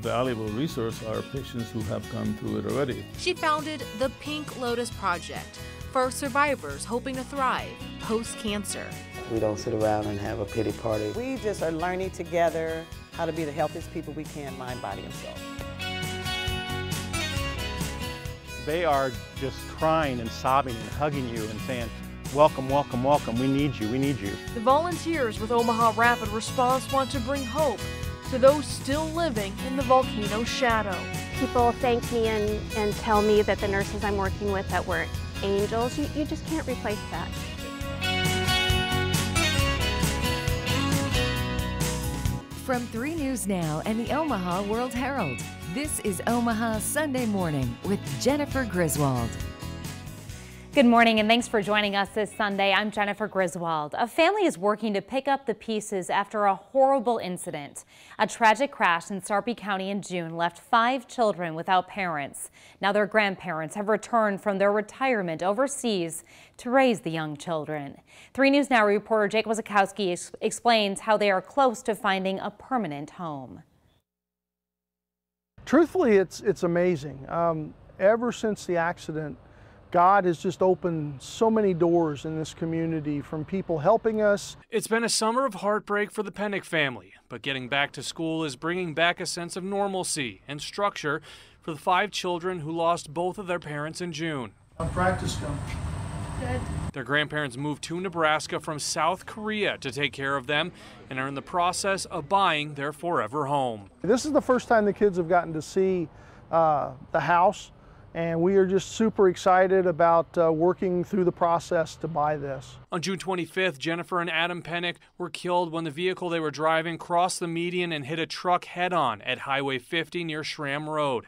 valuable resource are patients who have gone through it already. She founded the Pink Lotus Project for survivors hoping to thrive post-cancer. We don't sit around and have a pity party. We just are learning together how to be the healthiest people we can, mind, body, and soul. They are just crying and sobbing and hugging you and saying, welcome, welcome, welcome, we need you, we need you. The volunteers with Omaha Rapid Response want to bring hope to those still living in the volcano's shadow. People thank me and tell me that the nurses I'm working with that were angels. You just can't replace that. From 3 News Now and the Omaha World-Herald, this is Omaha Sunday Morning with Jennifer Griswold. Good morning and thanks for joining us this Sunday. I'm Jennifer Griswold. A family is working to pick up the pieces after a horrible incident. A tragic crash in Sarpy County in June left 5 children without parents. Now their grandparents have returned from their retirement overseas to raise the young children. 3 News Now reporter Jake Wazakowski explains how they are close to finding a permanent home. Truthfully, it's amazing. Ever since the accident, God has just opened so many doors in this community from people helping us. It's been a summer of heartbreak for the Pennock family, but getting back to school is bringing back a sense of normalcy and structure for the 5 children who lost both of their parents in June. I'm practice going. Good. Their grandparents moved to Nebraska from South Korea to take care of them and are in the process of buying their forever home. This is the first time the kids have gotten to see the house. And we are just super excited about working through the process to buy this. On June 25th, Jennifer and Adam Pennock were killed when the vehicle they were driving crossed the median and hit a truck head-on at Highway 50 near Schramm Road.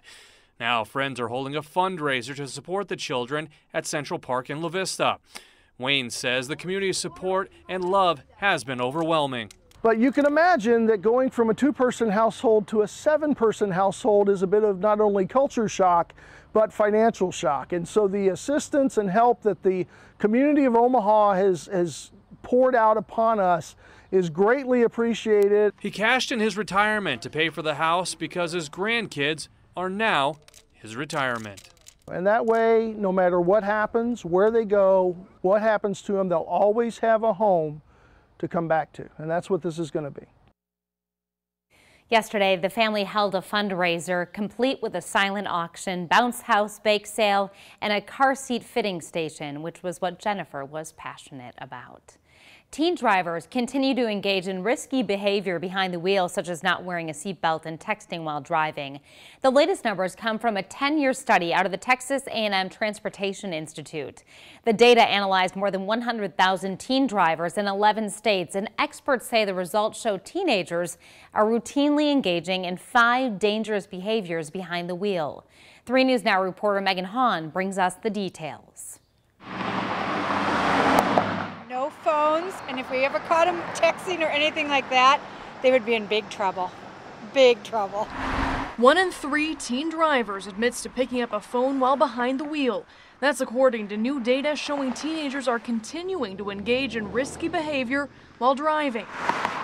Now, friends are holding a fundraiser to support the children at Central Park in La Vista. Wayne says the community's support and love has been overwhelming. But you can imagine that going from a 2-person household to a 7-person household is a bit of not only culture shock, but financial shock. And so the assistance and help that the community of Omaha has poured out upon us is greatly appreciated. He cashed in his retirement to pay for the house because his grandkids are now his retirement. And that way, no matter what happens, where they go, what happens to them, they'll always have a home to come back to. And that's what this is going to be. Yesterday, the family held a fundraiser complete with a silent auction, bounce house bake sale, and a car seat fitting station, which was what Jennifer was passionate about. Teen drivers continue to engage in risky behavior behind the wheel, such as not wearing a seatbelt and texting while driving. The latest numbers come from a 10-year study out of the Texas A&M Transportation Institute. The data analyzed more than 100,000 teen drivers in 11 states, and experts say the results show teenagers are routinely engaging in 5 dangerous behaviors behind the wheel. 3 News Now reporter Megan Hahn brings us the details. No phones, and if we ever caught them texting or anything like that, they would be in big trouble. Big trouble. 1 in 3 teen drivers admits to picking up a phone while behind the wheel. That's according to new data showing teenagers are continuing to engage in risky behavior while driving.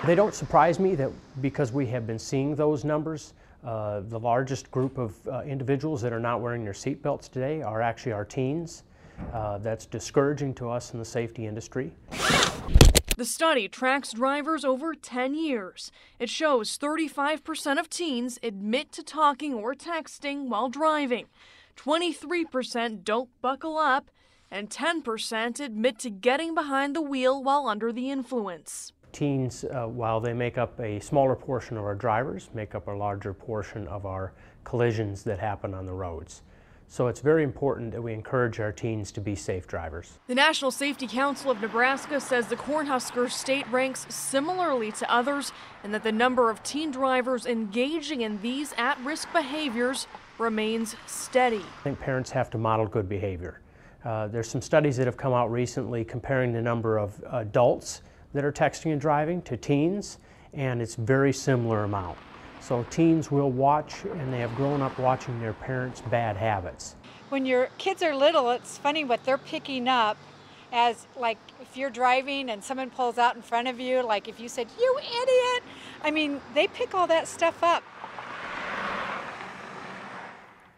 They don't surprise me that because we have been seeing those numbers. The largest group of individuals that are not wearing their seatbelts today are actually our teens. That's discouraging to us in the safety industry. The study tracks drivers over 10 years. It shows 35% of teens admit to talking or texting while driving. 23% don't buckle up, and 10% admit to getting behind the wheel while under the influence. Teens, while they make up a smaller portion of our drivers, make up a larger portion of our collisions that happen on the roads. So it's very important that we encourage our teens to be safe drivers. The National Safety Council of Nebraska says the Cornhusker state ranks similarly to others and that the number of teen drivers engaging in these at-risk behaviors remains steady. I think parents have to model good behavior. There's some studies that have come out recently comparing the number of adults that are texting and driving to teens, and it's very similar amount. So teens will watch, and they have grown up watching their parents' bad habits. When your kids are little, it's funny what they're picking up as, like, if you're driving and someone pulls out in front of you, like if you said, "You idiot," I mean, they pick all that stuff up.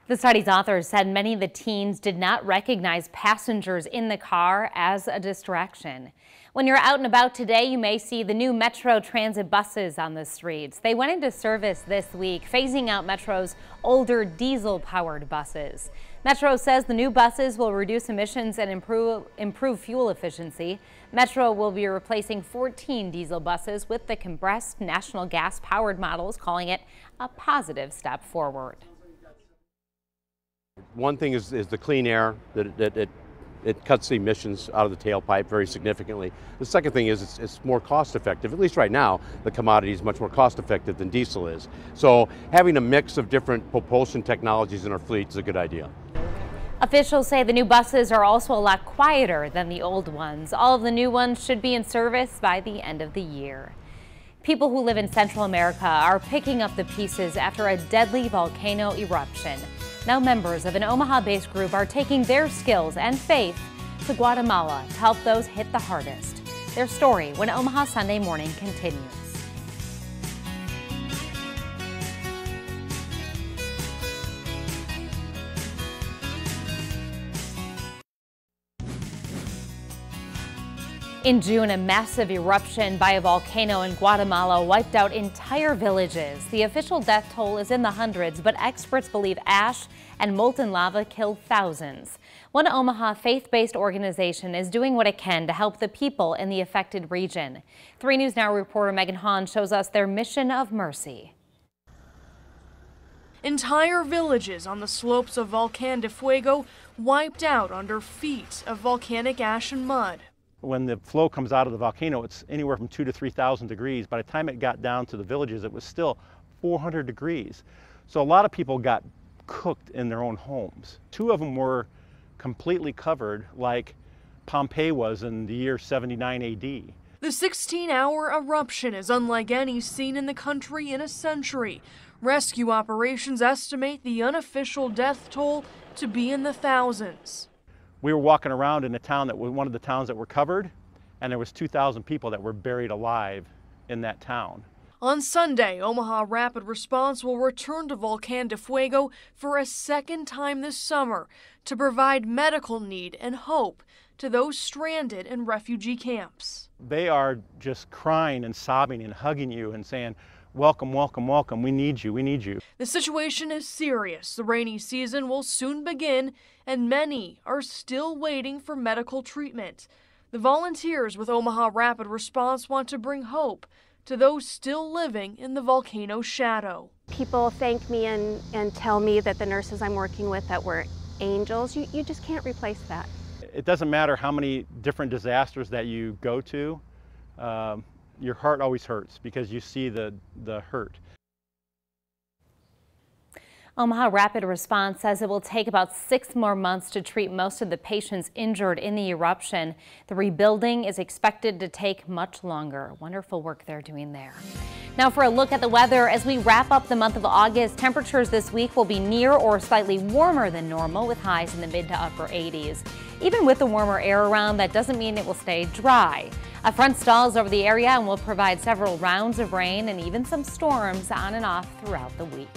The study's authors said many of the teens did not recognize passengers in the car as a distraction. When you're out and about today, you may see the new Metro Transit buses on the streets. They went into service this week, phasing out Metro's older diesel-powered buses. Metro says the new buses will reduce emissions and improve fuel efficiency. Metro will be replacing 14 diesel buses with the compressed national gas-powered models, calling it a positive step forward. One thing is the clean air, that it cuts the emissions out of the tailpipe very significantly. The second thing is it's more cost effective. At least right now, the commodity is much more cost effective than diesel is. So having a mix of different propulsion technologies in our fleet is a good idea. Officials say the new buses are also a lot quieter than the old ones. All of the new ones should be in service by the end of the year. People who live in Central America are picking up the pieces after a deadly volcano eruption. Now members of an Omaha-based group are taking their skills and faith to Guatemala to help those hit the hardest. Their story when Omaha Sunday Morning continues. In June, a massive eruption by a volcano in Guatemala wiped out entire villages. The official death toll is in the hundreds, but experts believe ash and molten lava killed thousands. One Omaha faith-based organization is doing what it can to help the people in the affected region. 3 News Now reporter Megan Hahn shows us their mission of mercy. Entire villages on the slopes of Volcán de Fuego wiped out under feet of volcanic ash and mud. When the flow comes out of the volcano, it's anywhere from 2,000 to 3,000 degrees. By the time it got down to the villages, it was still 400 degrees. So a lot of people got cooked in their own homes. 2 of them were completely covered like Pompeii was in the year 79 AD. The 16-hour eruption is unlike any seen in the country in a century. Rescue operations estimate the unofficial death toll to be in the thousands. We were walking around in a town that was one of the towns that were covered, and there was 2,000 people that were buried alive in that town. On Sunday, Omaha Rapid Response will return to Volcán de Fuego for a second time this summer to provide medical need and hope to those stranded in refugee camps. They are just crying and sobbing and hugging you and saying, "Welcome, welcome, welcome. We need you. We need you." The situation is serious. The rainy season will soon begin, and many are still waiting for medical treatment. The volunteers with Omaha Rapid Response want to bring hope to those still living in the volcano's shadow. People thank me and tell me that the nurses I'm working with that were angels. You just can't replace that. It doesn't matter how many different disasters that you go to. Your heart always hurts because you see the hurt. Omaha Rapid Response says it will take about 6 more months to treat most of the patients injured in the eruption. The rebuilding is expected to take much longer. Wonderful work they're doing there. Now for a look at the weather as we wrap up the month of August, temperatures this week will be near or slightly warmer than normal with highs in the mid to upper 80s. Even with the warmer air around, that doesn't mean it will stay dry. A front stalls over the area and will provide several rounds of rain and even some storms on and off throughout the week.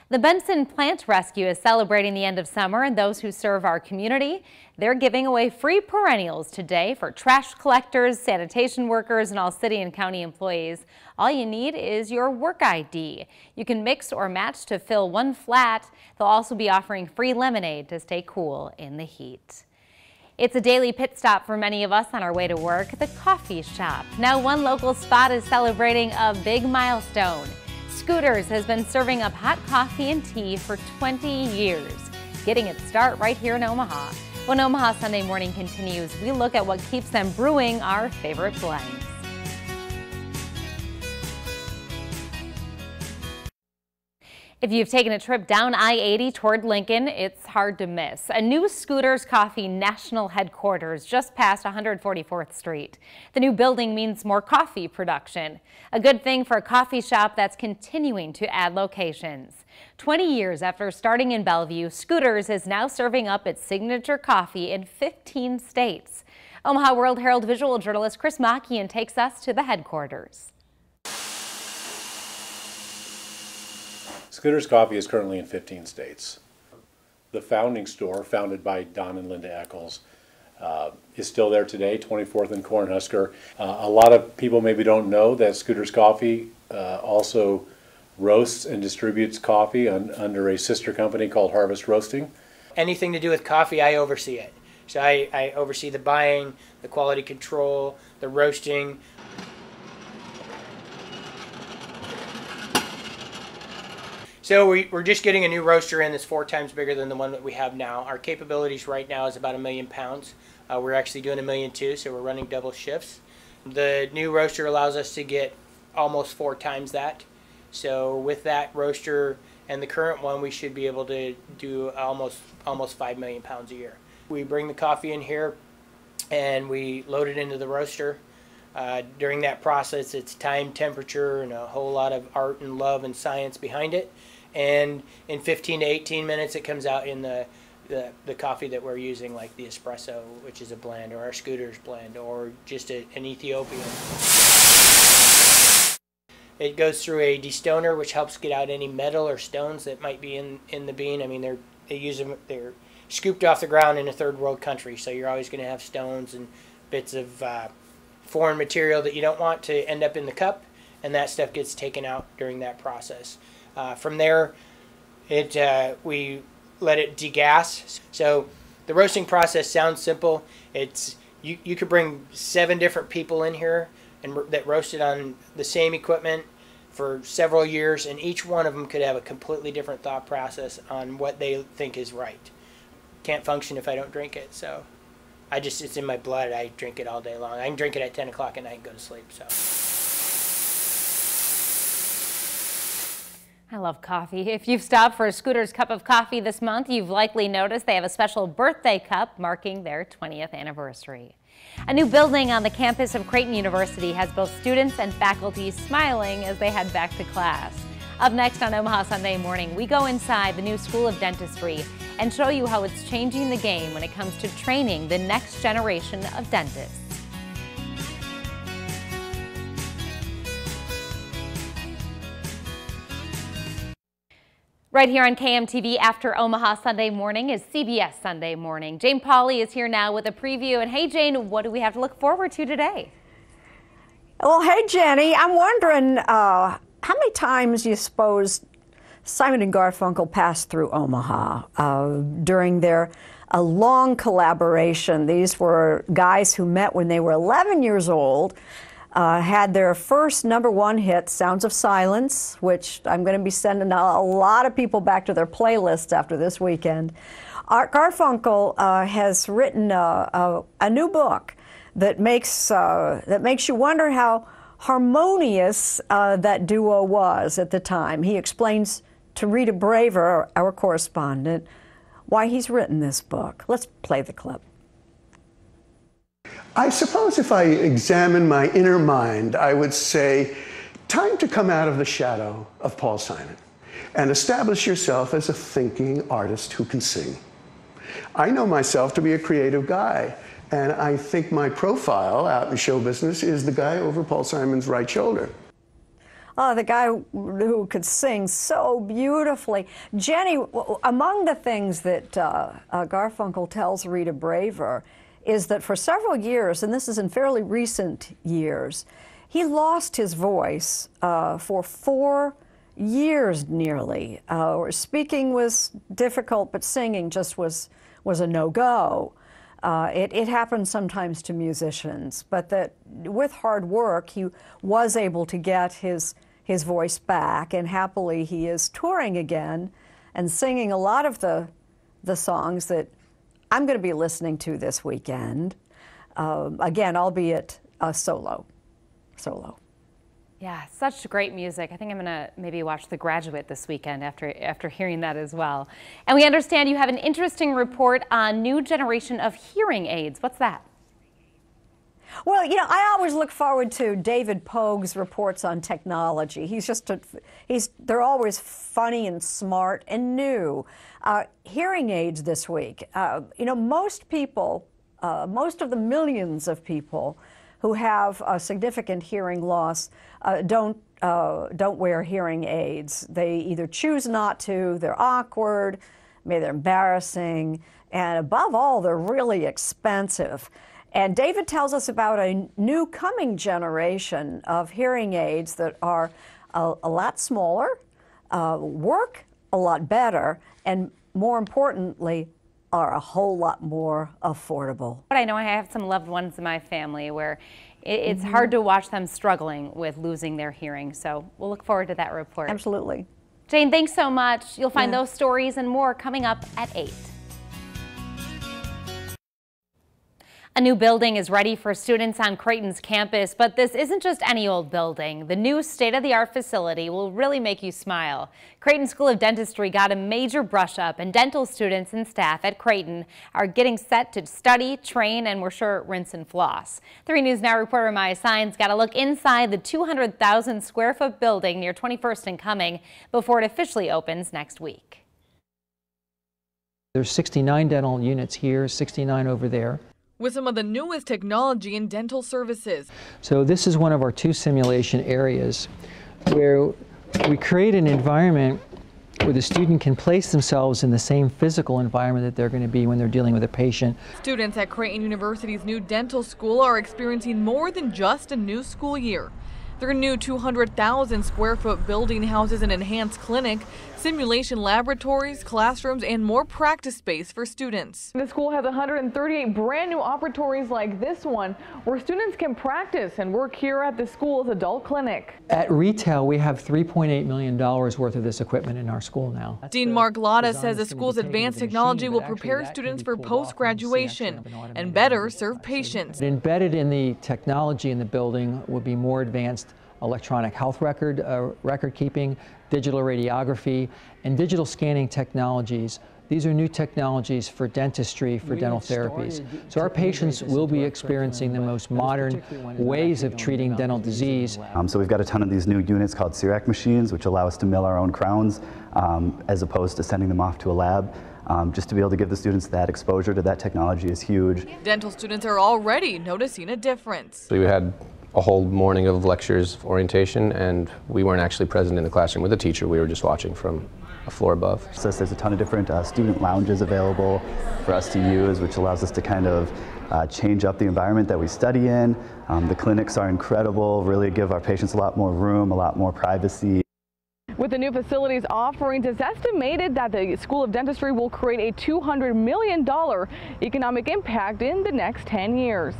The Benson Plant Rescue is celebrating the end of summer, and those who serve our community, they're giving away free perennials today for trash collectors, sanitation workers, and all city and county employees. All you need is your work ID. You can mix or match to fill one flat. They'll also be offering free lemonade to stay cool in the heat. It's a daily pit stop for many of us on our way to work, the coffee shop. Now one local spot is celebrating a big milestone. Scooters has been serving up hot coffee and tea for 20 years, getting its start right here in Omaha. When Omaha Sunday Morning continues, we look at what keeps them brewing our favorite blends. If you've taken a trip down I-80 toward Lincoln, it's hard to miss. A new Scooters Coffee national headquarters just past 144th Street. The new building means more coffee production. A good thing for a coffee shop that's continuing to add locations. 20 years after starting in Bellevue, Scooters is now serving up its signature coffee in 15 states. Omaha World-Herald visual journalist Chris Makian takes us to the headquarters. Scooters Coffee is currently in 15 states. the founding store, founded by Don and Linda Eccles, is still there today, 24th and Cornhusker. A lot of people maybe don't know that Scooter's Coffee also roasts and distributes coffee under a sister company called Harvest Roasting. Anything to do with coffee, I oversee it. So I oversee the buying, the quality control, the roasting. So we're just getting a new roaster in that's 4 times bigger than the one that we have now. Our capabilities right now is about 1 million pounds. We're actually doing 1.2 million, so we're running double shifts. The new roaster allows us to get almost 4 times that. So with that roaster and the current one, we should be able to do almost 5 million pounds a year. We bring the coffee in here and we load it into the roaster. During that process, it's time, temperature, and a whole lot of art and love and science behind it. And in 15 to 18 minutes, it comes out in the coffee that we're using, like the espresso, which is a blend, or our Scooter's blend, or just an Ethiopian. It goes through a destoner, which helps get out any metal or stones that might be in the bean. I mean, they're scooped off the ground in a third world country, so you're always going to have stones and bits of foreign material that you don't want to end up in the cup, and that stuff gets taken out during that process. From there, we let it degas. So the roasting process sounds simple. You could bring 7 different people in here that roasted on the same equipment for several years, and each one of them could have a completely different thought process on what they think is right. Can't function if I don't drink it, so it's in my blood. I drink it all day long. I can drink it at 10 o'clock at night and go to sleep. So I love coffee. If you've stopped for a Scooter's Cup of Coffee this month, you've likely noticed they have a special birthday cup marking their 20th anniversary. A new building on the campus of Creighton University has both students and faculty smiling as they head back to class. Up next on Omaha Sunday Morning, we go inside the new School of Dentistry and show you how it's changing the game when it comes to training the next generation of dentists. Right here on KMTV after Omaha Sunday Morning is CBS Sunday Morning. Jane Pauley is here now with a preview. And hey, Jane, what do we have to look forward to today? Well, hey, Jenny, I'm wondering how many times you suppose Simon and Garfunkel passed through Omaha during their long collaboration. These were guys who met when they were 11 years old. Had their first #1 hit, Sounds of Silence, which I'm going to be sending a lot of people back to their playlists after this weekend. Art Garfunkel has written a new book that makes you wonder how harmonious that duo was at the time. He explains to Rita Braver, our correspondent, why he's written this book. Let's play the clip. I suppose if I examine my inner mind, I would say, time to come out of the shadow of Paul Simon and establish yourself as a thinking artist who can sing. I know myself to be a creative guy, and I think my profile out in show business is the guy over Paul Simon's right shoulder. Oh, the guy who could sing so beautifully. Jenny, among the things that Garfunkel tells Rita Braver is that for several years, and this is in fairly recent years, he lost his voice for 4 years nearly. Speaking was difficult, but singing just was a no-go. It happens sometimes to musicians, but that with hard work, he was able to get his voice back, and happily he is touring again and singing a lot of the songs that I'm going to be listening to this weekend, again, albeit solo. Yeah, such great music. I think I'm going to maybe watch The Graduate this weekend after hearing that as well. And we understand you have an interesting report on new generation of hearing aids. What's that? Well, you know, I always look forward to David Pogue's reports on technology. They're always funny and smart and new. Hearing aids this week. You know, most of the millions of people who have a significant hearing loss don't wear hearing aids. They either choose not to, they're awkward, I mean, they're embarrassing, and above all, they're really expensive. And David tells us about a new coming generation of hearing aids that are a lot smaller, work a lot better, and more importantly, are a whole lot more affordable. But I know I have some loved ones in my family where it's hard to watch them struggling with losing their hearing. So we'll look forward to that report. Absolutely. Jane, thanks so much. You'll find those stories and more coming up at 8. A new building is ready for students on Creighton's campus, but this isn't just any old building. The new state-of-the-art facility will really make you smile. Creighton School of Dentistry got a major brush up, and dental students and staff at Creighton are getting set to study, train, and we're sure rinse and floss. 3 News Now reporter Maya Sines got a look inside the 200,000 square foot building near 21st and Cumming before it officially opens next week. There's 69 dental units here, 69 over there. With some of the newest technology in dental services. So this is one of our 2 simulation areas where we create an environment where the student can place themselves in the same physical environment that they're going to be when they're dealing with a patient. Students at Creighton University's new dental school are experiencing more than just a new school year. Their new 200,000 square foot building houses an enhanced clinic, simulation laboratories, classrooms, and more practice space for students. The school has 138 brand new operatories like this one, where students can practice and work here at the school's adult clinic. At retail, we have $3.8 million worth of this equipment in our school now. Dean Mark Lotus says the school's advanced technology will prepare students for post-graduation and better serve patients. Embedded in the technology in the building will be more advanced electronic health record keeping, digital radiography, and digital scanning technologies. These are new technologies for dentistry, for dental therapies. So our patients will be experiencing the most modern ways of treating dental disease. So we've got a ton of these new units called CEREC machines, which allow us to mill our own crowns as opposed to sending them off to a lab. Just to be able to give the students that exposure to that technology is huge. Dental students are already noticing a difference. We had a whole morning of lectures, orientation, and we weren't actually present in the classroom with the teacher. We were just watching from a floor above. So there's a ton of different student lounges available for us to use, which allows us to kind of change up the environment that we study in. The clinics are incredible, really give our patients a lot more room, a lot more privacy. With the new facilities offerings, it's estimated that the School of Dentistry will create a $200 million economic impact in the next 10 years.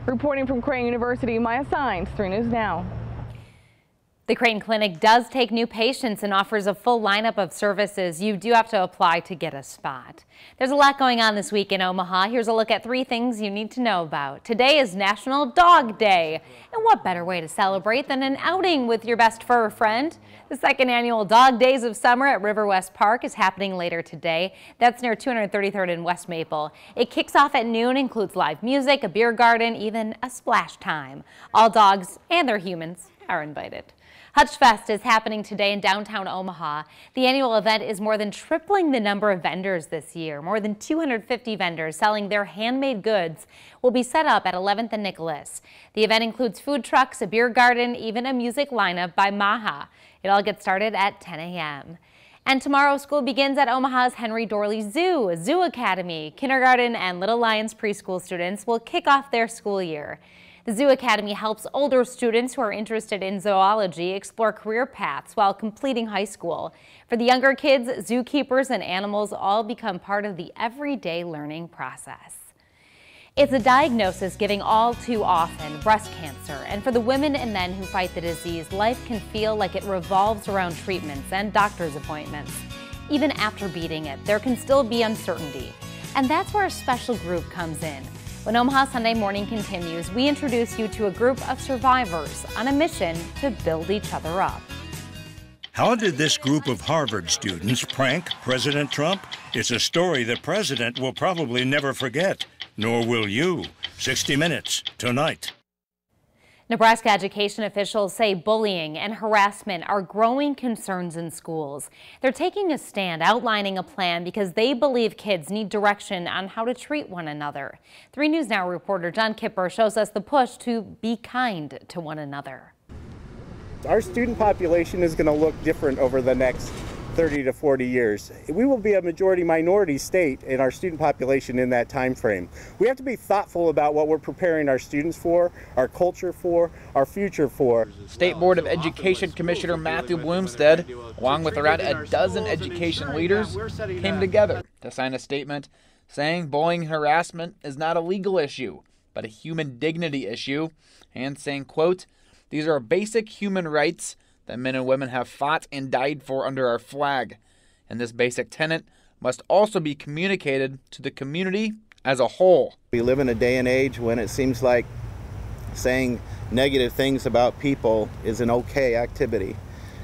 Reporting from Creighton University, Maya Sines, 3 News Now. The Creighton Clinic does take new patients and offers a full lineup of services. You do have to apply to get a spot. There's a lot going on this week in Omaha. Here's a look at 3 things you need to know about. Today is National Dog Day. And what better way to celebrate than an outing with your best fur friend? The 2nd annual Dog Days of Summer at River West Park is happening later today. That's near 233rd and West Maple. It kicks off at noon, includes live music, a beer garden, even a splash time. All dogs and their humans are invited. Hutch Fest is happening today in downtown Omaha. The annual event is more than tripling the number of vendors this year. More than 250 vendors selling their handmade goods will be set up at 11th and Nicholas. The event includes food trucks, a beer garden, even a music lineup by Maha. It all gets started at 10 a.m. And tomorrow, school begins at Omaha's Henry Dorley Zoo Academy. Kindergarten and Little Lions preschool students will kick off their school year. The Zoo Academy helps older students who are interested in zoology explore career paths while completing high school. For the younger kids, zookeepers and animals all become part of the everyday learning process. It's a diagnosis giving all too often, breast cancer. And for the women and men who fight the disease, life can feel like it revolves around treatments and doctor's appointments. Even after beating it, there can still be uncertainty. And that's where a special group comes in. When Omaha Sunday Morning continues, we introduce you to a group of survivors on a mission to build each other up. How did this group of Harvard students prank President Trump? It's a story the president will probably never forget, nor will you. 60 Minutes tonight. Nebraska education officials say bullying and harassment are growing concerns in schools. They're taking a stand, outlining a plan because they believe kids need direction on how to treat one another. 3 News Now reporter John Kipper shows us the push to be kind to one another. Our student population is going to look different over the next 30 to 40 years. We will be a majority minority state in our student population in that time frame. We have to be thoughtful about what we're preparing our students for, our culture for, our future for. State Board of Education Commissioner Matthew Bloomstead, along with around a dozen education leaders, came together to sign a statement saying bullying and harassment is not a legal issue, but a human dignity issue, and saying, quote, "These are basic human rights that men and women have fought and died for under our flag, and this basic tenet must also be communicated to the community as a whole." We live in a day and age when it seems like saying negative things about people is an okay activity,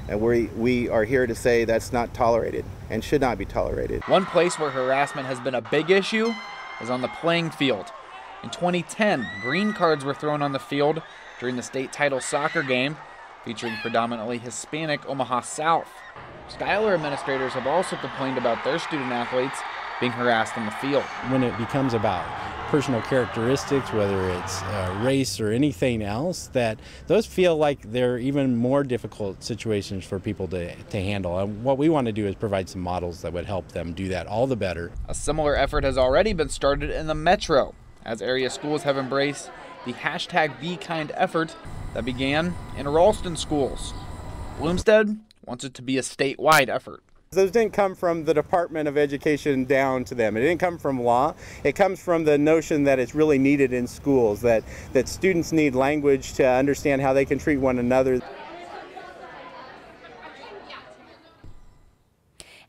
and we are here to say that's not tolerated and should not be tolerated. One place where harassment has been a big issue is on the playing field. In 2010, green cards were thrown on the field during the state title soccer game featuring predominantly Hispanic Omaha South. Schuyler administrators have also complained about their student athletes being harassed on the field. When it becomes about personal characteristics, whether it's race or anything else, that those feel like they're even more difficult situations for people to handle. And what we want to do is provide some models that would help them do that all the better. A similar effort has already been started in the Metro, as area schools have embraced the #BeKind effort that began in Ralston schools. Bloomstead wants it to be a statewide effort. Those didn't come from the Department of Education down to them. It didn't come from law. It comes from the notion that it's really needed in schools, that students need language to understand how they can treat one another.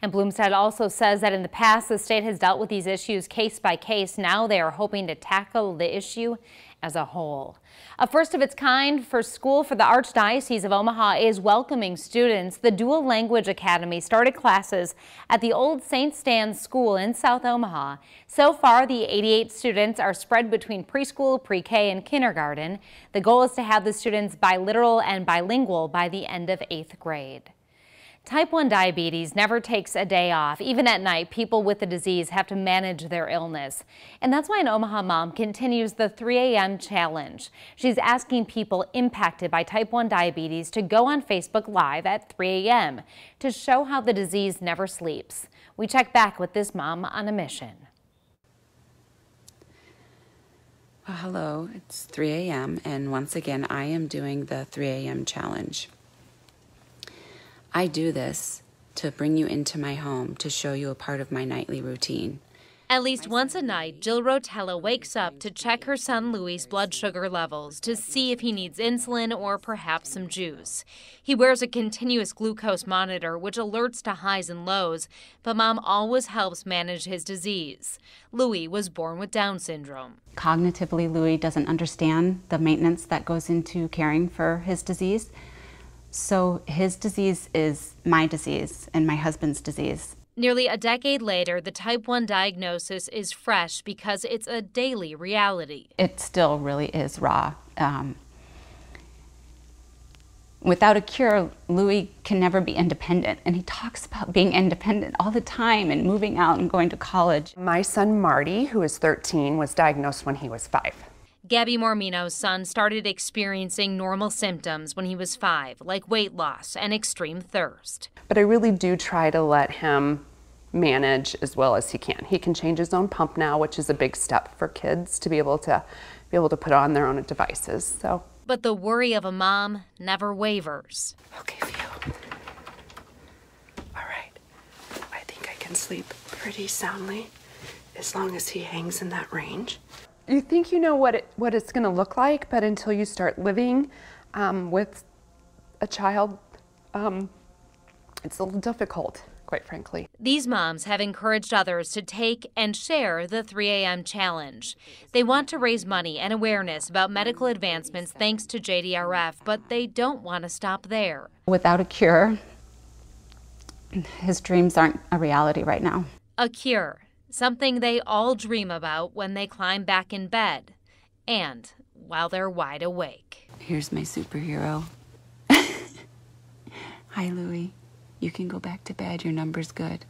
And Bloomstead also says that in the past, the state has dealt with these issues case by case. Now they are hoping to tackle the issue as a whole. A first of its kind for school for the Archdiocese of Omaha is welcoming students. The Dual Language Academy started classes at the old St. Stan's School in South Omaha. So far, the 88 students are spread between preschool, pre-K, and kindergarten. The goal is to have the students biliteral and bilingual by the end of 8th grade. Type 1 diabetes never takes a day off. Even at night, people with the disease have to manage their illness. And that's why an Omaha mom continues the 3 a.m. challenge. She's asking people impacted by type 1 diabetes to go on Facebook Live at 3 a.m. to show how the disease never sleeps. We check back with this mom on a mission. Well, hello, it's 3 a.m. and once again, I am doing the 3 a.m. challenge. I do this to bring you into my home, to show you a part of my nightly routine. At least once a night, Jill Rotella wakes up to check her son Louis' blood sugar levels to see if he needs insulin or perhaps some juice. He wears a continuous glucose monitor which alerts to highs and lows, but Mom always helps manage his disease. Louis was born with Down syndrome. Cognitively, Louis doesn't understand the maintenance that goes into caring for his disease. So his disease is my disease and my husband's disease. Nearly a decade later, the type 1 diagnosis is fresh because it's a daily reality. It still really is raw. Without a cure, Louis can never be independent, and he talks about being independent all the time and moving out and going to college. My son Marty, who is 13, was diagnosed when he was 5. Gabby Mormino's son started experiencing normal symptoms when he was 5, like weight loss and extreme thirst. But I really do try to let him manage as well as he can. He can change his own pump now, which is a big step for kids to be able to put on their own devices. So. But the worry of a mom never wavers. Okay, Theo. All right. I think I can sleep pretty soundly as long as he hangs in that range. You think you know what it's going to look like, but until you start living with a child, it's a little difficult, quite frankly. These moms have encouraged others to take and share the 3 a.m. challenge. They want to raise money and awareness about medical advancements thanks to JDRF, but they don't want to stop there. Without a cure, his dreams aren't a reality right now. A cure. Something they all dream about when they climb back in bed and while they're wide awake. Here's my superhero. Hi, Louie. You can go back to bed. Your number's good.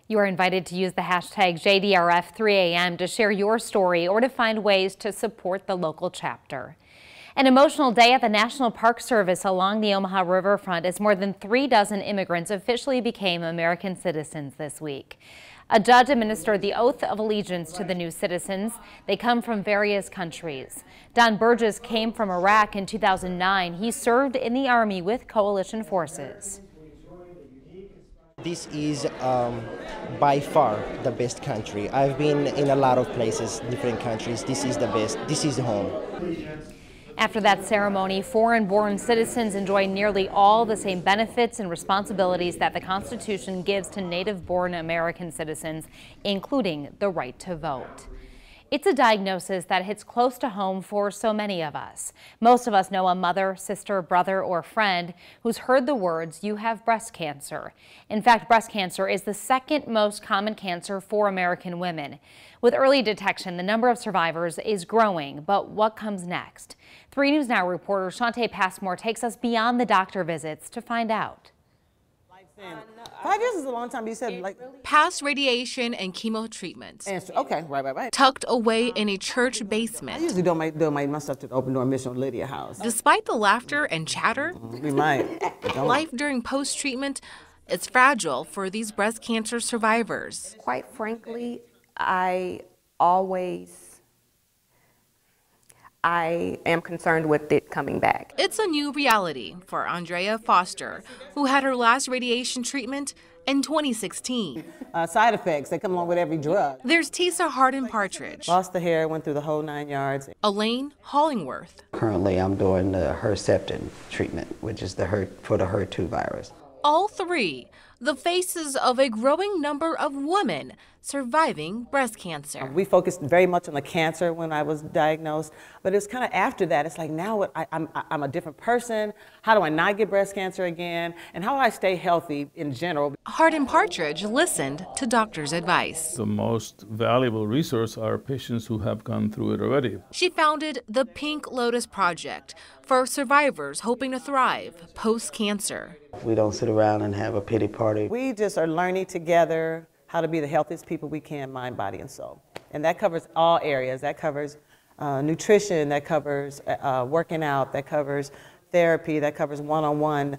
You are invited to use the hashtag JDRF3AM to share your story or to find ways to support the local chapter. An emotional day at the National Park Service along the Omaha riverfront as more than 36 immigrants officially became American citizens this week. A judge administered the oath of allegiance to the new citizens. They come from various countries. Don Burgess came from Iraq in 2009. He served in the Army with coalition forces. This is by far the best country. I've been in a lot of places, different countries. This is the best. This is home. After that ceremony, foreign-born citizens enjoy nearly all the same benefits and responsibilities that the Constitution gives to native-born American citizens, including the right to vote. It's a diagnosis that hits close to home for so many of us. Most of us know a mother, sister, brother, or friend who's heard the words, "You have breast cancer." In fact, breast cancer is the second most common cancer for American women. With early detection, the number of survivors is growing, but what comes next? 3 News Now reporter Shante Passmore takes us beyond the doctor visits to find out. 5 years is a long time. You said past radiation and chemo treatment. Okay, right. Tucked away in a church basement. I usually do my stuff to the Open Door Mission Lydia House. Despite the laughter and chatter, we might. Life during post-treatment is fragile for these breast cancer survivors. Quite frankly, I am concerned with it coming back. It's a new reality for Andrea Foster, who had her last radiation treatment in 2016. Side effects that come along with every drug. There's Tisa Hardin-Partridge. Lost the hair, went through the whole 9 yards. Elaine Hollingworth. Currently, I'm doing the Herceptin treatment, which is for the HER2 virus. All three, the faces of a growing number of women surviving breast cancer. We focused very much on the cancer when I was diagnosed, but it was kind of after that. It's like now I'm a different person. How do I not get breast cancer again? And how do I stay healthy in general? Hardin-Partridge listened to doctors' advice. The most valuable resource are patients who have gone through it already. She founded the Pink Lotus Project for survivors hoping to thrive post-cancer. We don't sit around and have a pity party. We just are learning together how to be the healthiest people we can, mind, body, and soul. And that covers all areas. That covers nutrition, that covers working out, that covers therapy, that covers one-on-one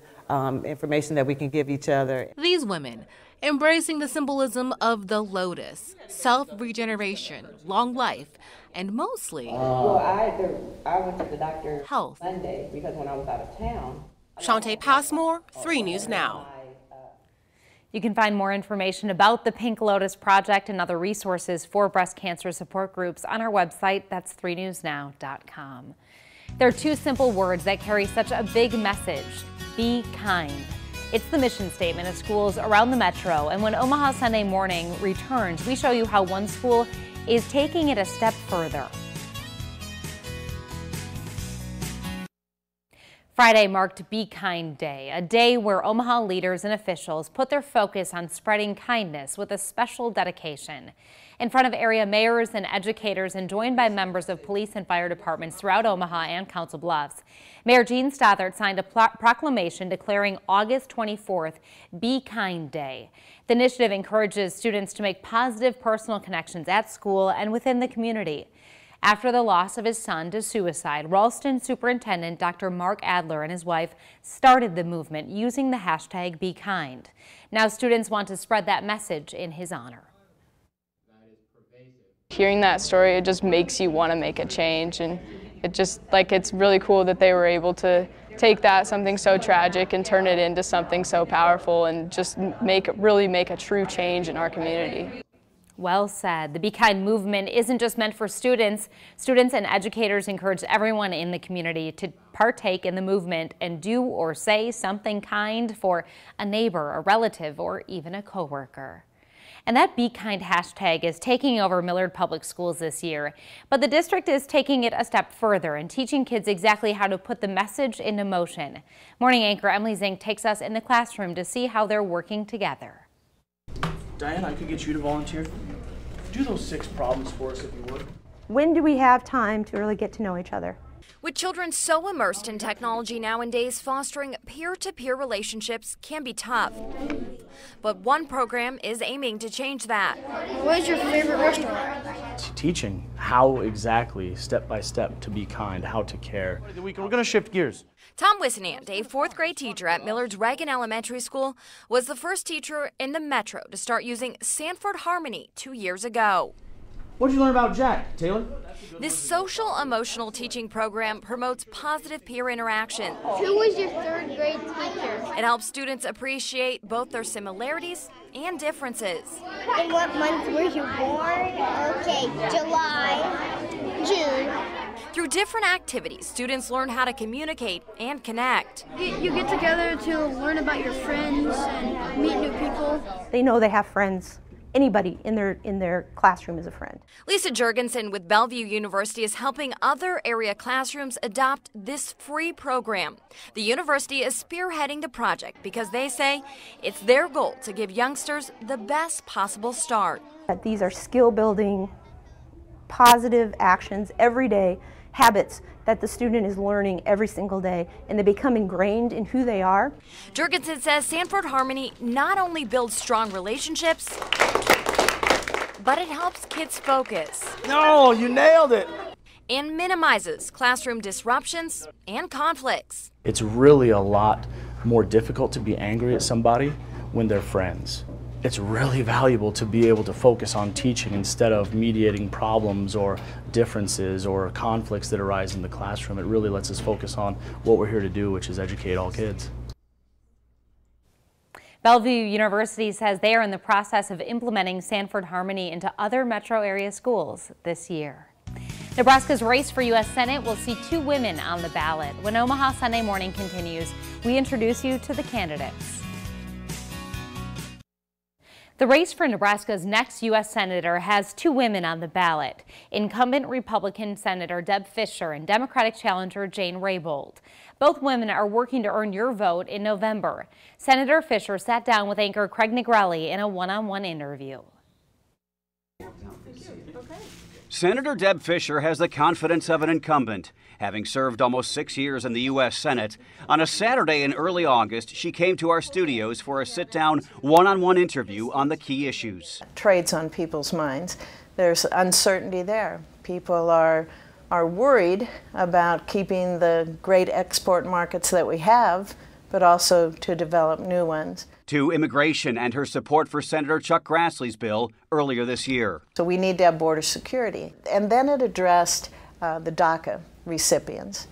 information that we can give each other. These women embracing the symbolism of the lotus, self-regeneration, long life, and mostly I went to the doctor health. Monday because when I was out of town. Shante Passmore, 3 News Now. You can find more information about the Pink Lotus Project and other resources for breast cancer support groups on our website. That's 3newsnow.com. There are 2 simple words that carry such a big message: be kind. It's the mission statement of schools around the metro, and when Omaha Sunday Morning returns, we show you how one school is taking it a step further. Friday marked Be Kind Day, a day where Omaha leaders and officials put their focus on spreading kindness with a special dedication. In front of area mayors and educators and joined by members of police and fire departments throughout Omaha and Council Bluffs, Mayor Gene Stothert signed a proclamation declaring August 24th Be Kind Day. The initiative encourages students to make positive personal connections at school and within the community. After the loss of his son to suicide, Ralston Superintendent Dr. Mark Adler and his wife started the movement using the hashtag BeKind. Now students want to spread that message in his honor. Hearing that story, it just makes you want to make a change, and it's really cool that they were able to take that, something so tragic, and turn it into something so powerful and just really make a true change in our community. Well said. The Be Kind movement isn't just meant for students. Students and educators encourage everyone in the community to partake in the movement and do or say something kind for a neighbor, a relative, or even a coworker. And that Be Kind hashtag is taking over Millard Public Schools this year. But the district is taking it a step further and teaching kids exactly how to put the message into motion. Morning anchor Emily Zink takes us in the classroom to see how they're working together. Diane, I could get you to volunteer. Do those 6 problems for us if you would. When do we have time to really get to know each other? With children so immersed in technology nowadays, fostering peer-to-peer relationships can be tough. But one program is aiming to change that. What is your favorite restaurant? teaching how exactly, step by step, to be kind, how to care. We're going to shift gears. Tom Wissenand, a 4th grade teacher at Millard's Reagan Elementary School, was the first teacher in the metro to start using Sanford Harmony 2 years ago. What did you learn about Jack, Taylor? This social-emotional teaching program promotes positive peer interaction. Who was your 3rd grade teacher? It helps students appreciate both their similarities and differences. In what month were you born? Okay, July, June. Through different activities, students learn how to communicate and connect. You get together to learn about your friends and meet new people. They know they have friends. Anybody in their classroom is a friend. Lisa Jurgensen with Bellevue University is helping other area classrooms adopt this free program. The university is spearheading the project because they say it's their goal to give youngsters the best possible start. These are skill-building, positive actions every day, habits that the student is learning every single day, and they become ingrained in who they are. Jurgensen says Sanford Harmony not only builds strong relationships, but it helps kids focus. No, you nailed it! And minimizes classroom disruptions and conflicts. It's really a lot more difficult to be angry at somebody when they're friends. It's really valuable to be able to focus on teaching instead of mediating problems or differences or conflicts that arise in the classroom. It really lets us focus on what we're here to do, which is educate all kids. Bellevue University says they are in the process of implementing Sanford Harmony into other metro area schools this year. Nebraska's race for U.S. Senate will see 2 women on the ballot. When Omaha Sunday Morning continues, we introduce you to the candidates. The race for Nebraska's next U.S. Senator has 2 women on the ballot, incumbent Republican Senator Deb Fischer and Democratic challenger Jane Raybould. Both women are working to earn your vote in November. Senator Fischer sat down with anchor Craig Negrelli in a one-on-one interview. Senator Deb Fischer has the confidence of an incumbent. Having served almost 6 years in the U.S. Senate, on a Saturday in early August, she came to our studios for a sit-down, one-on-one interview on the key issues. Trade's on people's minds. There's uncertainty there. People are worried about keeping the great export markets that we have, but also to develop new ones. To immigration and her support for Senator Chuck Grassley's bill earlier this year. So we need to have border security. And then it addressed the DACA recipients.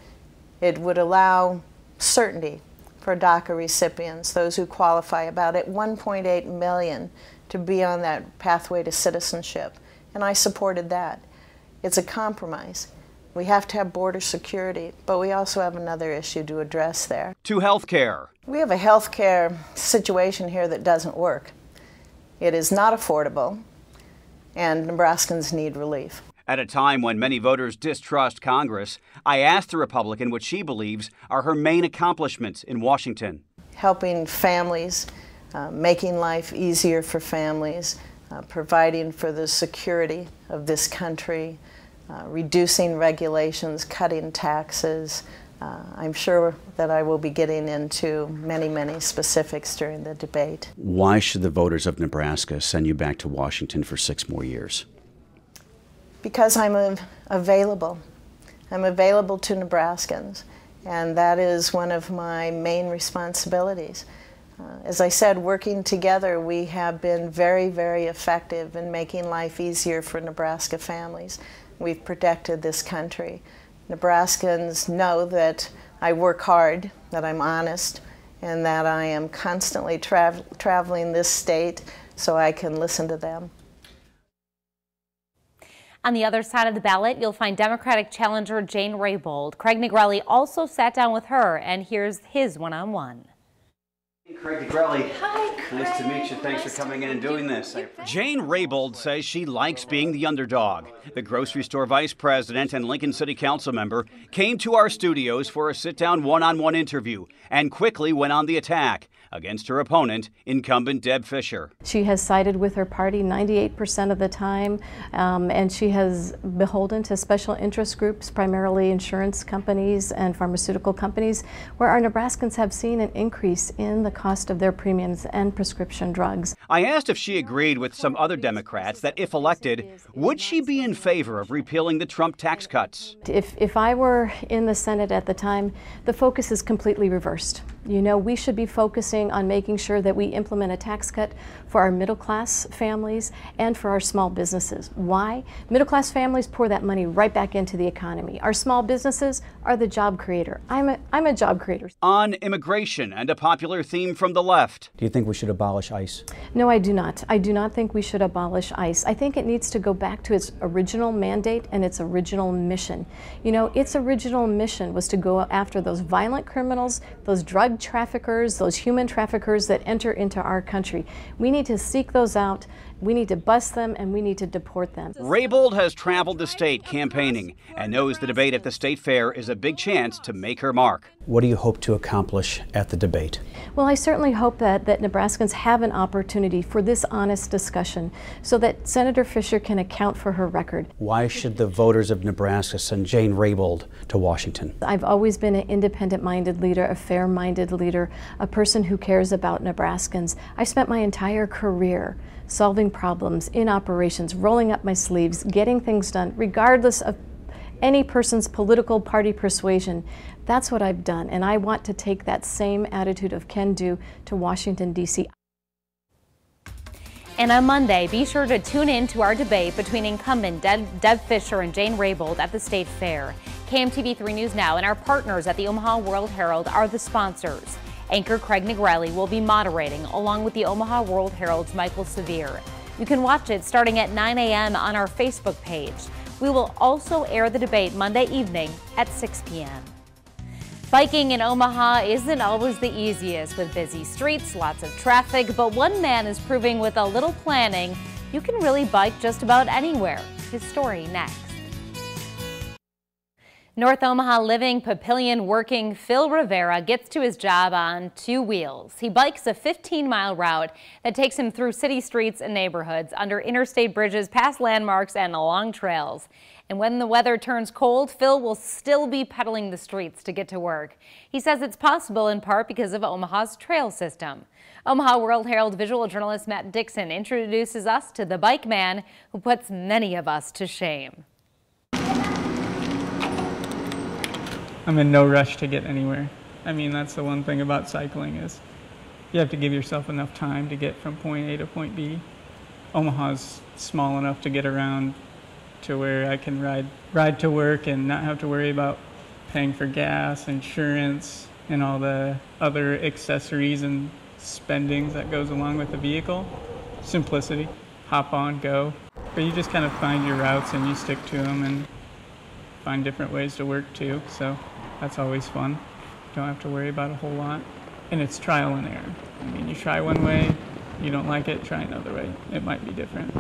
It would allow certainty for DACA recipients, those who qualify, about 1.8 million, to be on that pathway to citizenship. And I supported that. It's a compromise. We have to have border security, but we also have another issue to address there. To health care. We have a health care situation here that doesn't work. It is not affordable, and Nebraskans need relief. At a time when many voters distrust Congress, I asked the Republican what she believes are her main accomplishments in Washington. Helping families, making life easier for families, providing for the security of this country, reducing regulations, cutting taxes. I'm sure that I will be getting into many, many specifics during the debate. Why should the voters of Nebraska send you back to Washington for 6 more years? Because I'm available. I'm available to Nebraskans, and that is one of my main responsibilities. As I said, working together, we have been very, very effective in making life easier for Nebraska families. We've protected this country. Nebraskans know that I work hard, that I'm honest, and that I am constantly traveling this state so I can listen to them. On the other side of the ballot, you'll find Democratic challenger Jane Raybould. Craig Negrelli also sat down with her, and here's his one-on-one. Craig Negrelli. Hi, Craig. Nice to meet you. Thanks for coming in and doing this. Jane Raybould says she likes being the underdog. The grocery store vice president and Lincoln City Council member came to our studios for a sit-down one-on-one interview and quickly went on the attack against her opponent, incumbent Deb Fischer. She has sided with her party 98% of the time, and she has beholden to special interest groups, primarily insurance companies and pharmaceutical companies, where our Nebraskans have seen an increase in the cost of their premiums and prescription drugs. I asked if she agreed with some other Democrats that if elected, would she be in favor of repealing the Trump tax cuts? If I were in the Senate at the time, the focus is completely reversed. You know, we should be focusing on making sure that we implement a tax cut for our middle-class families and for our small businesses. Why? Middle-class families pour that money right back into the economy. Our small businesses are the job creator. I'm a job creator. On immigration and a popular theme from the left. Do you think we should abolish ICE? No, I do not. I do not think we should abolish ICE. I think it needs to go back to its original mandate and its original mission. You know, its original mission was to go after those violent criminals, those drug traffickers, those human traffickers that enter into our country. We need to seek those out, we need to bust them, and we need to deport them. Raybould has traveled the state campaigning and knows the debate at the state fair is a big chance to make her mark. What do you hope to accomplish at the debate? Well, I certainly hope that Nebraskans have an opportunity for this honest discussion so that Senator Fischer can account for her record. Why should the voters of Nebraska send Jane Raybould to Washington? I've always been an independent-minded leader, a fair-minded leader, a person who cares about Nebraskans. I spent my entire career solving problems in operations, rolling up my sleeves, getting things done, regardless of any person's political party persuasion. That's what I've done, and I want to take that same attitude of can-do to Washington, D.C. And on Monday, be sure to tune in to our debate between incumbent Deb Fischer and Jane Raybould at the State Fair. KMTV 3 News Now and our partners at the Omaha World-Herald are the sponsors. Anchor Craig Negrelli will be moderating, along with the Omaha World-Herald's Michael Severe. You can watch it starting at 9 a.m. on our Facebook page. We will also air the debate Monday evening at 6 p.m. Biking in Omaha isn't always the easiest with busy streets, lots of traffic, but one man is proving with a little planning, you can really bike just about anywhere. His story next. North Omaha living, Papillion working Phil Rivera gets to his job on two wheels. He bikes a 15-mile route that takes him through city streets and neighborhoods, under interstate bridges, past landmarks, and along trails. And when the weather turns cold, Phil will still be pedaling the streets to get to work. He says it's possible in part because of Omaha's trail system. Omaha World-Herald visual journalist Matt Dixon introduces us to the bike man who puts many of us to shame. I'm in no rush to get anywhere. I mean, that's the one thing about cycling is you have to give yourself enough time to get from point A to point B. Omaha's small enough to get around to where I can ride to work and not have to worry about paying for gas, insurance, and all the other accessories and spendings that goes along with the vehicle. Simplicity, hop on, go. But you just kind of find your routes and you stick to them and find different ways to work too, so that's always fun. Don't have to worry about a whole lot. And it's trial and error. I mean, you try one way, you don't like it, try another way. It might be different.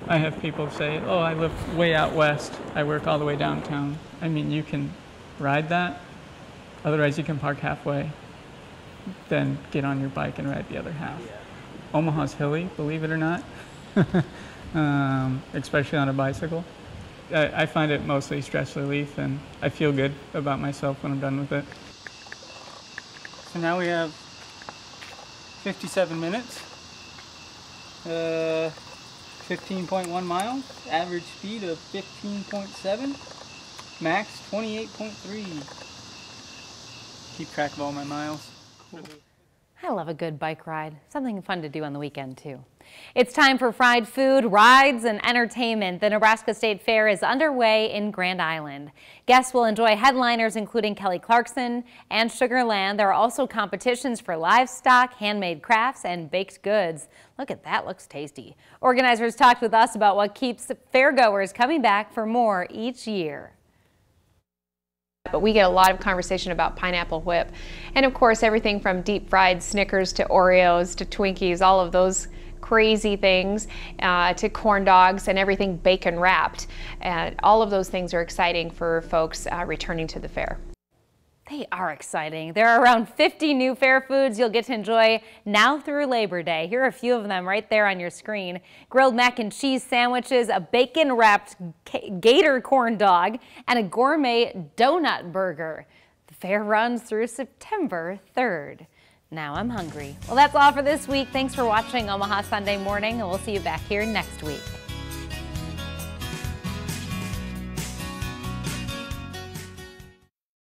I have people say, oh, I live way out west, I work all the way downtown. I mean, you can ride that, otherwise you can park halfway, then get on your bike and ride the other half. Omaha's hilly, believe it or not, especially on a bicycle. I find it mostly stress relief, and I feel good about myself when I'm done with it. So now we have 57 minutes, 15.1 miles, average speed of 15.7, max 28.3. Keep track of all my miles. I love a good bike ride. Something fun to do on the weekend, too. It's time for fried food, rides, and entertainment. The Nebraska State Fair is underway in Grand Island. Guests will enjoy headliners including Kelly Clarkson and Sugar Land. There are also competitions for livestock, handmade crafts, and baked goods. Look at that, looks tasty. Organizers talked with us about what keeps fairgoers coming back for more each year. But we get a lot of conversation about pineapple whip. And of course, everything from deep fried Snickers to Oreos to Twinkies, all of those crazy things, to corn dogs and everything bacon wrapped. All of those things are exciting for folks returning to the fair. They are exciting. There are around 50 new fair foods you'll get to enjoy now through Labor Day. Here are a few of them right there on your screen. Grilled mac and cheese sandwiches, a bacon-wrapped gator corn dog, and a gourmet donut burger. The fair runs through September 3rd. Now I'm hungry. Well, that's all for this week. Thanks for watching Omaha Sunday Morning, and we'll see you back here next week.